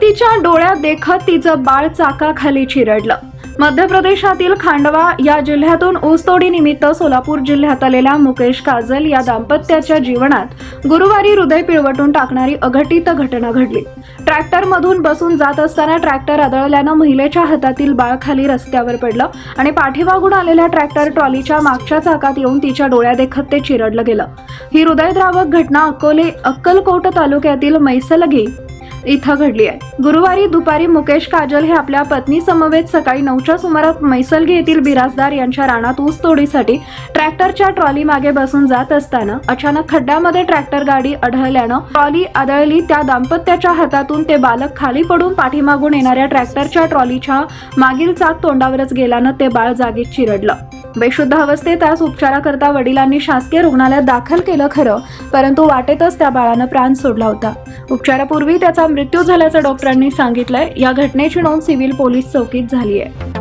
तिच्या डोळ्यात देखत तिचं बाळ चाकाखाली चिरडलं। मध्य प्रदेशातील खांडवा या जिल्ह्यातून ऊसतोडी निमित्त सोलापूर जिल्ह्यात आलेल्या मुकेश काजल या दाम्पत्याच्या जीवनात गुरुवारी हृदय पिळवटून टाकणारी अघटित घटना घडली। ट्रॅक्टरमधून बसून जात असताना ट्रॅक्टर आदळल्यानं महिलेच्या हातातील बाळ खाली रस्त्यावर पडलं आणि पाठीमागून आलेल्या ट्रॅक्टर ट्रॉलीच्या मागच्या चाकात येऊन तिच्या डोळ्यादेखत ते चिरडलं गेलं। ही हृदयद्रावक घटना अक्कलकोट तालुक्यातील मैसलगी इथं घडली आहे। गुरुवारी दुपारी मुकेश काजल हे आपल्या पत्नी समवेत सकाळी 9च्या सुमारास मैसलगी येथील बिराजदार यांच्या रानात ऊस तोडीसाठी ट्रॅक्टरच्या ट्रॉली मागे बसून जात असताना अचानक खड्ड्यामध्ये ट्रॅक्टर गाडी आढळल्यानं ट्रॉली आदळली। त्या दाम्पत्याच्या हातातून ते बालक खाली पडून पाठीमागून येणाऱ्या ट्रॅक्टरच्या ट्रॉलीच्या मागील चाक तोंडावरच गेल्यानं ते बाळ जागीच चिरडलं। बेशुद्ध अवस्थेत त्यास उपचाराकरता वडिलांनी शासकीय रुग्णालयात दाखल केलं खरं, परंतु वाटेतच त्या बाळानं प्राण सोडला होता। उपचारापूर्वी त्याचा मृत्यू झाल्याचं डॉक्टरांनी सांगितलंय। या घटनेची नोंद सिव्हिल पोलीस चौकीत झाली आहे।